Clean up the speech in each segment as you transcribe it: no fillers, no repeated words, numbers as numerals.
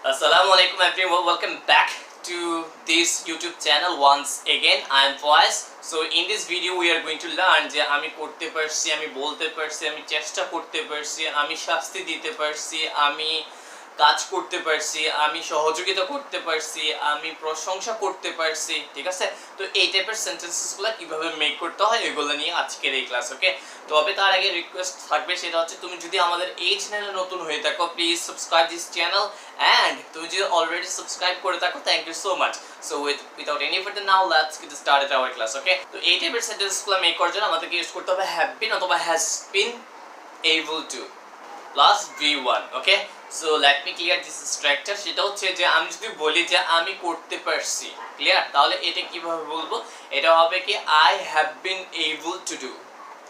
Assalamualaikum everyone, welcome back to this YouTube channel once again. I am Faiz. So in this video we are going to learn যে আমি করতে পারছি, আমি বলতে পারছি, আমি চেষ্টা করতে পারছি, আমি শাস্তি দিতে পারছি, আমি কাজ করতে পারছি, আমি সহযোগিতা করতে পারছি, আমি প্রশংসা করতে পারছি, ঠিক আছে? তো এই টাইপের সেন্টেন্সেসগুলো কিভাবে মেক করতে হয় এগুলো নিয়ে আজকের এই ক্লাস, ওকে? তবে তার আগে রিকোয়েস্ট থাকবে, সেটা হচ্ছে তুমি যদি আমাদের এই চ্যানেলে নতুন হয়ে থাকো please subscribe this channel, and তুমি যদি অলরেডি সাবস্ক্রাইব করে থাকো thank you so much. So without any further now let's get started our class, okay? তো এই টাইপের সেন্টেন্সগুলো মেক করার জন্য আমাদেরকে ইউজ করতে হবে হ্যাভ বিন অথবা has been able two plus V1, okay? So let me clear this structure. সেটা হচ্ছে যে আমি যদি বলি যে আমি করতে পারছি, ক্লিয়ার? তাহলে এটা কিভাবে বলবো? এটা হবে কি I have been able to do,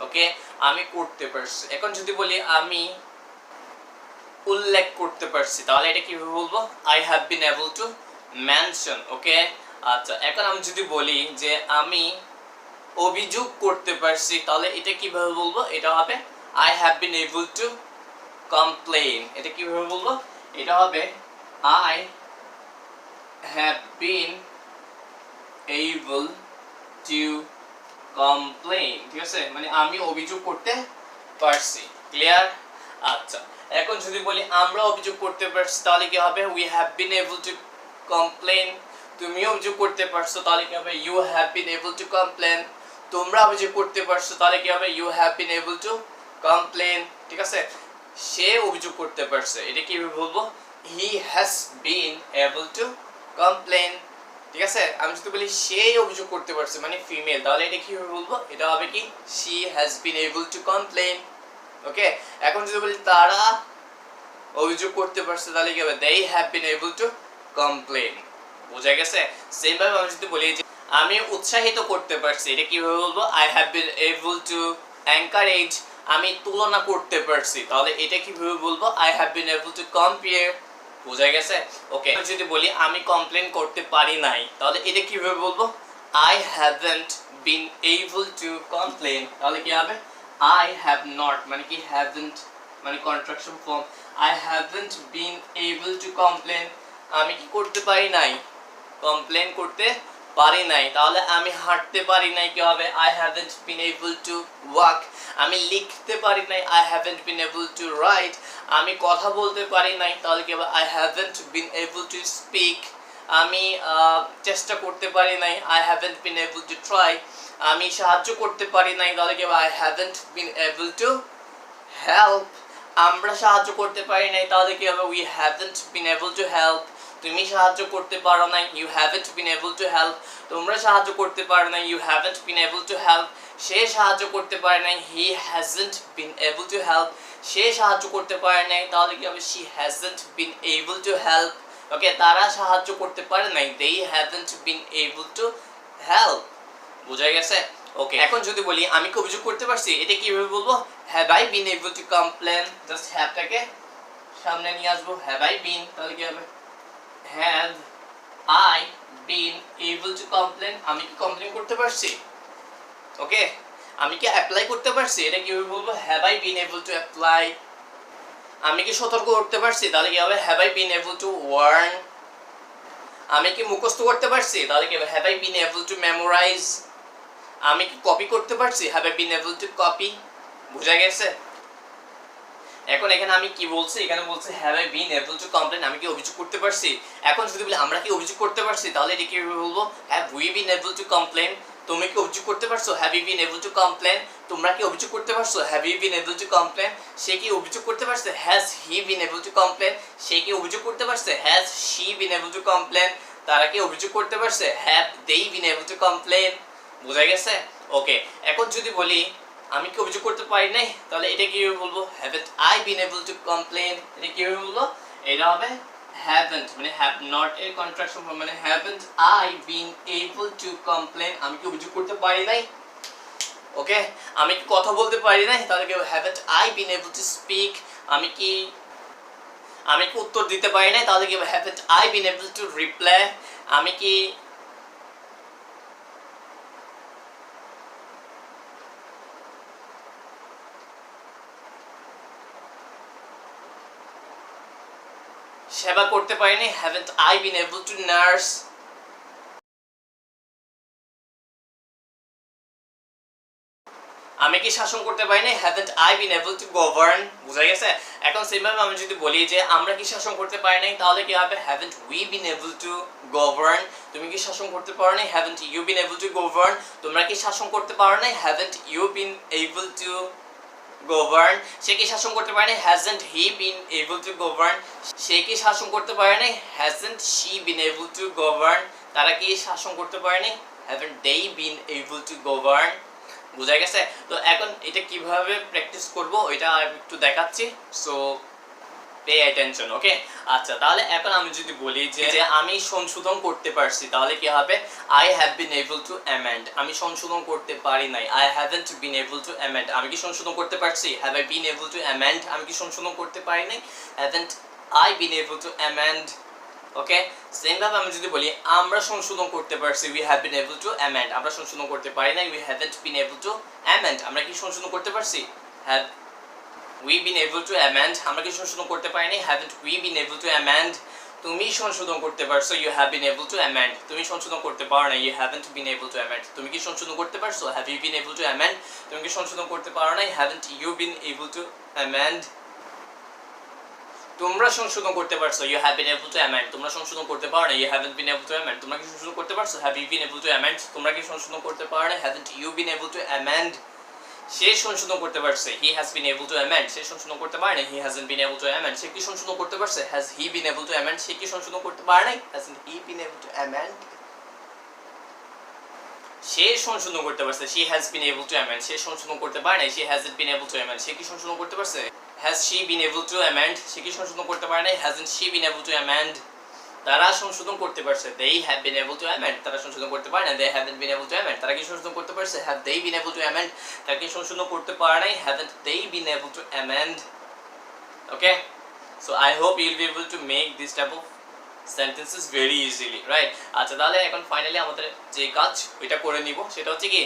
okay? আমি করতে পারছি। এখন যদি বলি আমি উল্লেখ করতে পারছি, তাহলে এটা কিভাবে বলবো? I have been able to mention, okay? আচ্ছা, এখন আমি যদি বলি যে আমি অভিযোগ করতে পারছি, তাহলে এটা কিভাবে বলবো? এটা হবে I have been able to complain. এটা কিভাবে বলবো? এটা হবে I have been able to complain, ঠিক আছে? মানে আমি অভিযোগ করতে পারছি, ক্লিয়ার? আচ্ছা, এখন যদি বলি আমরা অভিযোগ করতে পারছি, তাহলে কি হবে? We have been able to complain. তুমি অভিযোগ করতে পারছো, তাহলে কি হবে? You have been able to complain. তোমরা অভিযোগ করতে পারছো, তাহলে কি হবে? You have been able to complain, ঠিক আছে? সে অভিযোগ করতে পারছে, এটা কিভাবে বলবো? He has been able to complain, ঠিক আছে? আমি যদি বলি সে অভিযোগ করতে পারছে মানে ফিমেল, তাহলে এটা কিভাবে বলবো? এটা হবে কি she has been able to complain, okay? এখন যদি বলি তারা অভিযোগ করতে পারছে, তাহলে কি হবে? they have been able to complain, বোঝা গেছে? সেম ভাবে আমি যদি বলি যে আমি উৎসাহিত করতে পারছি, এটা কিভাবে বলবো? I have been able to encourage। আমি তুলনা করতে পারছি, তাহলে এটা কিভাবে বলবো? I have been able to compare, বোঝা গেছে? ওকে, যদি বলি আমি কমপ্লেন করতে পারি নাই, তাহলে এটা কিভাবে বলবো? I haven't been able to complain, তাহলে কি হবে? I have not মানে কি haven't মানে contraction form. I haven't been able to complain, আমি কি করতে পারি নাই? কমপ্লেন করতে পারি নাই। তাহলে আমি হাঁটতে পারি নাই, কি হবে? I haven't been able to walk। আমি লিখতে পারি নাই, I haven't been able to write। আমি কথা বলতে পারি নাই, তাহলে কি হবে? I haven't been able to speak। আমি চেষ্টা করতে পারি নাই, I haven't been able to try। আমি সাহায্য করতে পারি নাই, তাহলে কি হবে? I haven't been able to help। আমরা সাহায্য করতে পারি নাই, তাহলে কি হবে? We haven't been able to help। তুমি সাহায্য করতে পারো নাই, you haven't been able to help। তোমরা সাহায্য করতে পারো নাই, you haven't been able to help। সে সাহায্য করতে পারে নাই, he hasn't been able to help। সে সাহায্য করতে পারে নাই, তাহলে কি হবে? she hasn't been able to help, ওকে? তারা সাহায্য করতে পারে নাই, they haven't been able to help, বোঝা গেছে? ওকে, এখন যদি বলি আমি কি অভিযোগ করতে পারছি, এটা কিভাবে বলবো? Have I been able to complain. Just হ্যাভটাকে সামনে নিয়ে আসবো, হ্যাভ আই বিন, তাহলে কি হবে? Have I been able to complain. আমি কি কমপ্লেন করতে পারছি, ওকে? আমি কি অ্যাপ্লাই করতে পারছি, এটা কিভাবে বলবো? Have I been able to apply. আমি কি সতর্ক করতে পারছি, তাহলে কি হবে? Have I been able to warn. আমি কি মুখস্থ করতে পারছি, তাহলে কি হবে? Have I been able to memorize. আমি কি কপি করতে পারছি, have I been able to copy, বোঝা গেছে? এখন এখানে আমি কি বলছি? এখানে বলছে have I been able to complain, আমি কি অভিযোগ করতে পারছি। এখন যদি বলি আমরা কি অভিযোগ করতে পারছি, তাহলে এটা কিভাবে বলবো? Have we been able to complain. তুমি কি অভিযোগ করতে পারছো, have you been able to complain. তোমরা কি অভিযোগ করতে পারছো, have you been able to complain. সে কি অভিযোগ করতে পারছে, has he been able to complain. সে কি অভিযোগ করতে পারছে, has she been able to complain. তারা কি অভিযোগ করতে পারছে, have they been able to complain, বোঝা গেছে? ওকে, এখন যদি বলি আমি কি অভিযোগ করতে পারি নাই, তাহলে এটা কিভাবে বলবো? Haven't I been able to complain. এটা কিভাবে বলবো? এটা হবে হ্যাভেন্ট মানে হ্যাভ নট এর কন্ট্রাকশন ফর্ম, মানে haven't I been able to complain. আমি কি অভিযোগ করতে পারি নাই, ওকে? আমি কি কথা বলতে পারি নাই, তাহলে কি haven't I been able to speak. আমি কি উত্তর দিতে পারি নাই, তাহলে কি haven't I been able to reply. আমি কি সেবা করতে পারি নাই, haven't I been able to nurse? আমি কি শাসন করতে পারি নাই, haven't I been able to govern? বুঝা গেছে? এখন সেমভাবে আমি যদি বলি যে আমরা কি শাসন করতে পারি নাই, তাহলে কি হবে, haven't we been able to govern? তুমি কি শাসন করতে পারো নাই, haven't you been able to govern? তোমরা কি শাসন করতে পারো নাই, haven't you been able to govern? সে কি শাসন করতে পারে নাই, hasn't he been able to govern? সে কি শাসন করতে পারে নাই, hasn't she been able to govern? তারা কি শাসন করতে পারে নাই, haven't they been able to govern? বুঝা গেছে? তো এখন এটা কিভাবে প্র্যাকটিস করব ওইটা একটু দেখাচ্ছি, সো পে অ্যাটেনশন, ওকে? আচ্ছা, তাহলে এখন আমি যদি বলি যে আমি সংশোধন করতে পারছি, তাহলে কি হবে, I have been able to amend. আমি সংশোধন করতে পারি নাই, I haven't been able to amend. আমি কি সংশোধন করতে পারছি, have I been able to amend? আমি কি সংশোধন করতে পারি নাই, haven't I been able to amend? Okay, same ভাবে আমি যদি বলি আমরা সংশোধন করতে পারছি, we have been able to amend. আমরা সংশোধন করতে পারি নাই, we haven't been able to amend. আমরা কি সংশোধন করতে পারছি, have we been able to amend? আমরা কি সংশোধন করতে পারি নাই, haven't we been able to amend? তুমি সংশোধন করতে পারছো, you have been able to amend. তুমি সংশোধন করতে পারো না, you haven't been able to amend. তুমি কি সংশোধন করতে পারছো, have you been able to amend? তুমি কি সংশোধন করতে পারো নাই, haven't you been able to amend? তোমরা সংশোধন করতে পারছো, you have been able to amend. তোমরা সংশোধন করতে পারো না, you haven't been able to amend. তোমরা কি সংশোধন করতে পারছো, have you been able to amend? তোমরা কি সংশোধন করতে পারো না, haven't you been able to amend? সে সংশোধন করতে পারছে, he has been able to amend. সে সংশোধন করতে পারে না, he hasn't been able to amend. সে কি সংশোধন করতে পারছে, has he been able to amend? সে কি সংশোধন করতে পারে না, hasn't he been able to amend? সে সংশোধন করতে পারছে, she has been able to amend. সে সংশোধন করতে পারে না, she hasn't been able to amend. সে কি সংশোধন করতে পারছে, has she been able to amend? সে কি সংশোধন করতে পারে না, hasn't she been able to amend? তারা সংশোধন করতে পারছে, they have been able to amend. তারা সংশোধন করতে পারে না, they haven't been able to amend. তারা কি সংশোধন করতে পারছে, have they been able to amend? তারা কি সংশোধন করতে পারে না, haven't they been able to amend? Okay, so I hope you'll be able to make this type of sentences very easily, right? আচ্ছা, তাহলে এখন ফাইনালি আমাদের যে কাজ ওইটা করে নিব, সেটা হচ্ছে কি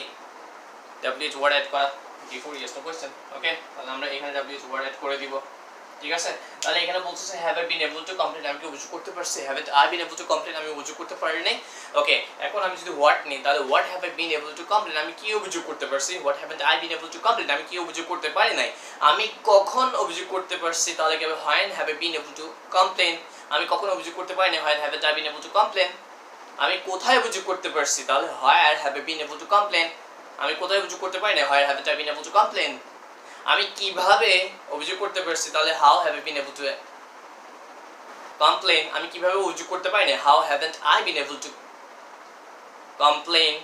WH word add করা before yes no question. ওকে, তাহলে আমরা এখানে WH word add করে দিব, ঠিক আছে? তাহলে এখানে বলতেছে have I been able to complain, আমি কি অভিযোগ করতে পারছি, haven't I been able to complain, আমি অভিযোগ করতে পারি নাই। ওকে, এখন আমি যদি what নিই, তাহলে what have I been able to complain, আমি কি অভিযোগ করতে পারছি, what haven't I been able to complain, আমি কি অভিযোগ করতে পারি নাই। আমি কখন অভিযোগ করতে পারছি, তাহলে কি হবে, when have I been able to complain, আমি কখন অভিযোগ করতে পারি নাই, when haven't I been able to complain। আমি কোথায় অভিযোগ করতে পারছি, তাহলে where have I been able to complain, আমি কোথায় অভিযোগ করতে পারি না, where haven't I been able to complain। আমি কিভাবে অভিযোগ করতে পারছি, তাহলে how have I been able to complain। আমি কিভাবে অভিযোগ করতে পারি না, how haven't I been able to complain।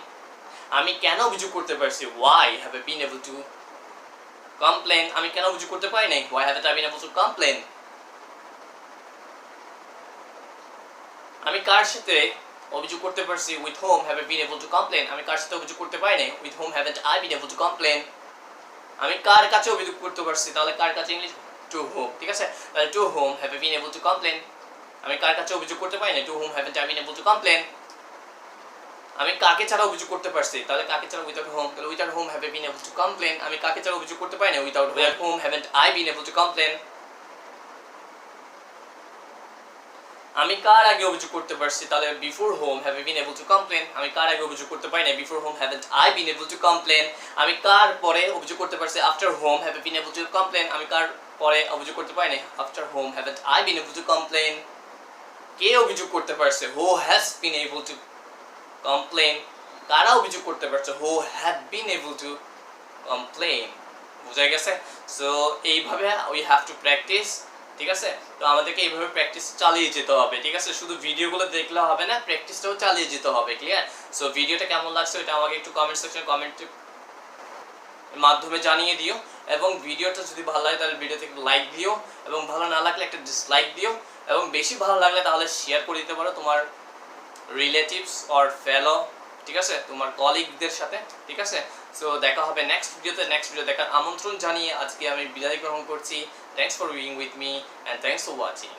আমি কেন অভিযোগ করতে পারছি, why have I been able to complain। আমি কেন অভিযোগ করতে পারি না, why haven't I been able to complain। আমি কার সাথে অভিযোগ করতে পারছি, with whom have I been able to complain। আমি কার সাথে অভিযোগ করতে পারি না, with whom haven't I been able to complain। আমি কার কাছে অভিযোগ করতে পারছি, তাহলে কার কাছে ইংলিশ টু whom, ঠিক আছে? তাহলে two whom have I been able to complain। আমি কার কাছে অভিযোগ করতে পারি না, two whom haven't I been able to complain। আমি কাকে ছাড়া অভিযোগ করতে পারছি, তাহলে কাকে ছাড়া, without whom, তাহলে without whom have I been able to complain। আমি কাকে ছাড়া অভিযোগ করতে পারি না, without whom haven't I been able to complain। আমি কার আগে অভিযোগ করতে পারছি, তাহলে before whom have I been able to complain। আমি কার আগে অভিযোগ করতে পারি না, before whom haven't I been able to complain। আমি কার পরে অভিযোগ করতে পারছি, after whom have I been able to complain। আমি কার পরে অভিযোগ করতে পারি না, after whom haven't I been able to complain। কে অভিযোগ করতে পারছে, who has been able to complain। কারা অভিযোগ করতে পারছে, who have been able to complain। বুঝা গেছে? সো এইভাবে we have to practice, ঠিক আছে? তো আমাদেরকে এইভাবে প্র্যাকটিস চালিয়ে যেতে হবে, ঠিক আছে? শুধু ভিডিওগুলো দেখলে হবে না, প্র্যাকটিসটাও চালিয়ে যেতে হবে, ক্লিয়ার? সো ভিডিওটা কেমন লাগছে এটা আমাকে একটু কমেন্ট সেকশনে কমেন্টের মাধ্যমে জানিয়ে দিও, এবং ভিডিওটা যদি ভালো লাগে তাহলে ভিডিওতে একটু লাইক দিও, এবং ভালো না লাগলে একটা ডিসলাইক দিও, এবং বেশি ভালো লাগলে তাহলে শেয়ার করে দিতে পারো তোমার রিলেটিভস অর ফেলো, ঠিক আছে, তোমার কলিগদের সাথে, ঠিক আছে? সো দেখা হবে নেক্সট ভিডিওতে। নেক্সট ভিডিও দেখার আমন্ত্রণ জানিয়ে আজকে আমি বিদায় গ্রহণ করছি। Thanks for being with me and thanks for watching.